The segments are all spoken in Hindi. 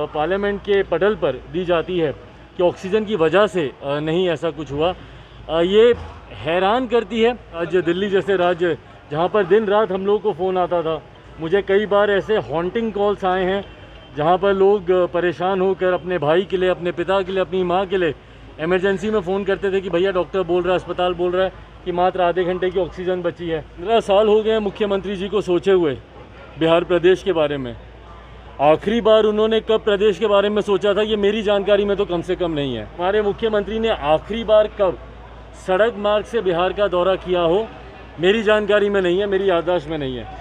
पार्लियामेंट के पटल पर दी जाती है कि ऑक्सीजन की वजह से नहीं ऐसा कुछ हुआ, ये हैरान करती है। आज दिल्ली जैसे राज्य जहाँ पर दिन रात हम लोगों को फ़ोन आता था, मुझे कई बार ऐसे हॉन्टिंग कॉल्स आए हैं जहाँ पर लोग परेशान होकर अपने भाई के लिए, अपने पिता के लिए, अपनी माँ के लिए इमरजेंसी में फ़ोन करते थे कि भैया डॉक्टर बोल रहा है, अस्पताल बोल रहा है कि मात्र आधे घंटे की ऑक्सीजन बची है। 15 साल हो गए मुख्यमंत्री जी को सोचे हुए बिहार प्रदेश के बारे में। आखिरी बार उन्होंने कब प्रदेश के बारे में सोचा था, ये मेरी जानकारी में तो कम से कम नहीं है। हमारे मुख्यमंत्री ने आखिरी बार कब सड़क मार्ग से बिहार का दौरा किया हो, मेरी जानकारी में नहीं है, मेरी याददाश्त में नहीं है।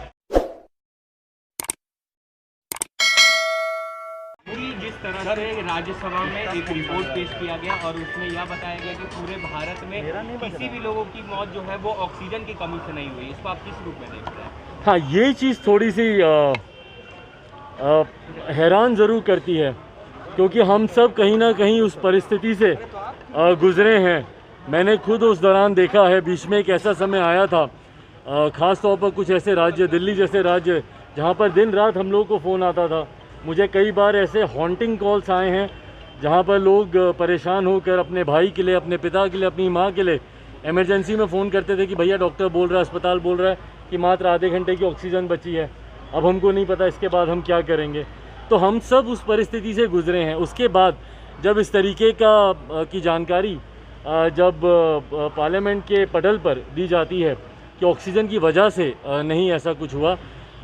जिस तरह से राज्यसभा में एक रिपोर्ट पेश किया गया और उसमें यह बताया गया कि पूरे भारत में किसी भी लोगों की मौत जो है वो ऑक्सीजन की कमी से नहीं हुई, इसको आप किस रूप में देखते हैं? हाँ, ये चीज़ थोड़ी सी हैरान ज़रूर करती है, क्योंकि हम सब कहीं ना कहीं उस परिस्थिति से गुज़रे हैं। मैंने खुद उस दौरान देखा है, बीच में एक ऐसा समय आया था, ख़ास तौर पर कुछ ऐसे राज्य, दिल्ली जैसे राज्य जहाँ पर दिन रात हम लोगों को फ़ोन आता था। मुझे कई बार ऐसे हॉन्टिंग कॉल्स आए हैं जहाँ पर लोग परेशान होकर अपने भाई के लिए, अपने पिता के लिए, अपनी माँ के लिए इमरजेंसी में फ़ोन करते थे कि भैया डॉक्टर बोल रहा है, अस्पताल बोल रहा है कि मात्र आधे घंटे की ऑक्सीजन बची है, अब हमको नहीं पता इसके बाद हम क्या करेंगे। तो हम सब उस परिस्थिति से गुज़रे हैं। उसके बाद जब इस तरीके की जानकारी जब पार्लियामेंट के पटल पर दी जाती है कि ऑक्सीजन की वजह से नहीं ऐसा कुछ हुआ,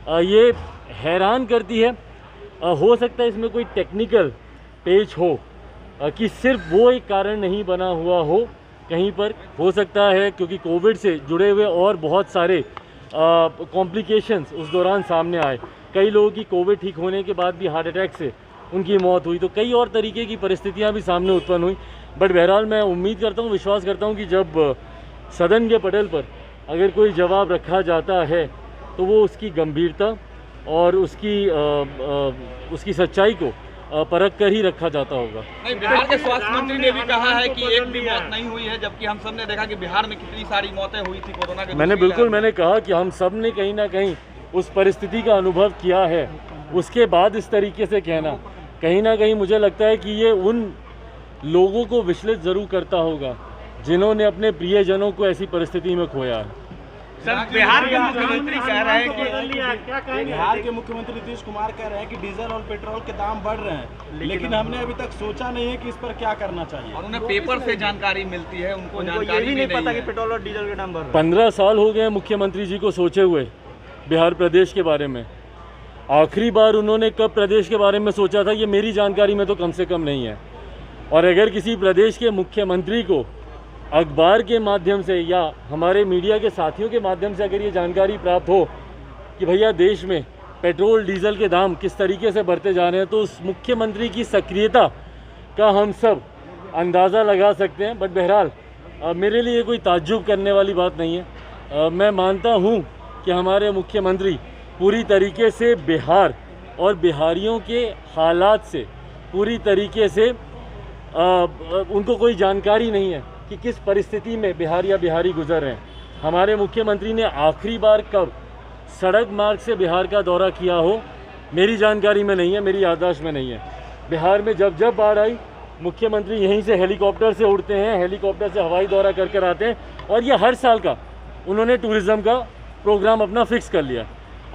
ये हैरान करती है। हो सकता है इसमें कोई टेक्निकल पेच हो कि सिर्फ वो एक कारण नहीं बना हुआ हो, कहीं पर हो सकता है क्योंकि कोविड से जुड़े हुए और बहुत सारे कॉम्प्लिकेशंस उस दौरान सामने आए। कई लोगों की कोविड ठीक होने के बाद भी हार्ट अटैक से उनकी मौत हुई, तो कई और तरीके की परिस्थितियां भी सामने उत्पन्न हुई। बट बहरहाल मैं उम्मीद करता हूं, विश्वास करता हूं कि जब सदन के पटल पर अगर कोई जवाब रखा जाता है तो वो उसकी गंभीरता और उसकी सच्चाई को परख कर ही रखा जाता होगा। नहीं, बिहार के स्वास्थ्य मंत्री ने भी कहा है कि एक भी मौत नहीं हुई है, जबकि हम सब ने देखा कि बिहार में कितनी सारी मौतें हुई थी कोरोना के। मैंने कहा कि हम सब ने कहीं ना कहीं उस परिस्थिति का अनुभव किया है। उसके बाद इस तरीके से कहना, कहीं ना कहीं मुझे लगता है कि ये उन लोगों को विचलित ज़रूर करता होगा जिन्होंने अपने प्रियजनों को ऐसी परिस्थिति में खोया है। सर, बिहार के मुख्यमंत्री कह रहे हैं कि बिहार के मुख्यमंत्री नीतीश कुमार कह रहे हैं कि डीजल और पेट्रोल के दाम बढ़ रहे हैं, लेकिन हमने अभी तक सोचा नहीं है कि इस पर क्या करना चाहिए। और उन्हें पेपर से जानकारी मिलती है, उनको जानकारी नहीं पता कि पेट्रोल और डीजल के दाम बढ़ रहे हैं। 15 साल हो गए मुख्यमंत्री जी को सोचे हुए बिहार प्रदेश के बारे में। आखिरी बार उन्होंने कब प्रदेश के बारे में सोचा था, ये मेरी जानकारी में तो कम से कम नहीं है। और अगर किसी प्रदेश के मुख्यमंत्री को अखबार के माध्यम से या हमारे मीडिया के साथियों के माध्यम से अगर ये जानकारी प्राप्त हो कि भैया देश में पेट्रोल डीजल के दाम किस तरीके से बढ़ते जा रहे हैं, तो उस मुख्यमंत्री की सक्रियता का हम सब अंदाज़ा लगा सकते हैं। बट बहरहाल मेरे लिए कोई ताज्जुब करने वाली बात नहीं है। मैं मानता हूँ कि हमारे मुख्यमंत्री पूरी तरीके से बिहार और बिहारियों के हालात से पूरी तरीके से उनको कोई जानकारी नहीं है कि किस परिस्थिति में बिहार या बिहारी गुजर रहे हैं। हमारे मुख्यमंत्री ने आखिरी बार कब सड़क मार्ग से बिहार का दौरा किया हो, मेरी जानकारी में नहीं है, मेरी याददाश्त में नहीं है। बिहार में जब जब बाढ़ आई, मुख्यमंत्री यहीं से हेलीकॉप्टर से उड़ते हैं, हेलीकॉप्टर से हवाई दौरा कर आते हैं, और ये हर साल का उन्होंने टूरिज़्म का प्रोग्राम अपना फिक्स कर लिया।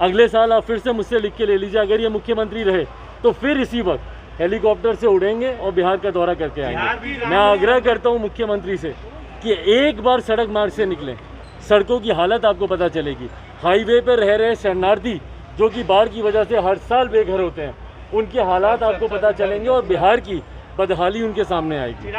अगले साल आप फिर से मुझसे लिख के ले लीजिए, अगर ये मुख्यमंत्री रहे तो फिर इसी वक्त हेलीकॉप्टर से उड़ेंगे और बिहार का दौरा करके आएंगे। मैं आग्रह करता हूं मुख्यमंत्री से कि एक बार सड़क मार्ग से निकलें, सड़कों की हालत आपको पता चलेगी। हाईवे पर रह रहे शरणार्थी जो कि बाढ़ की वजह से हर साल बेघर होते हैं, उनके हालात आपको पता चलेंगे और बिहार की बदहाली उनके सामने आएगी।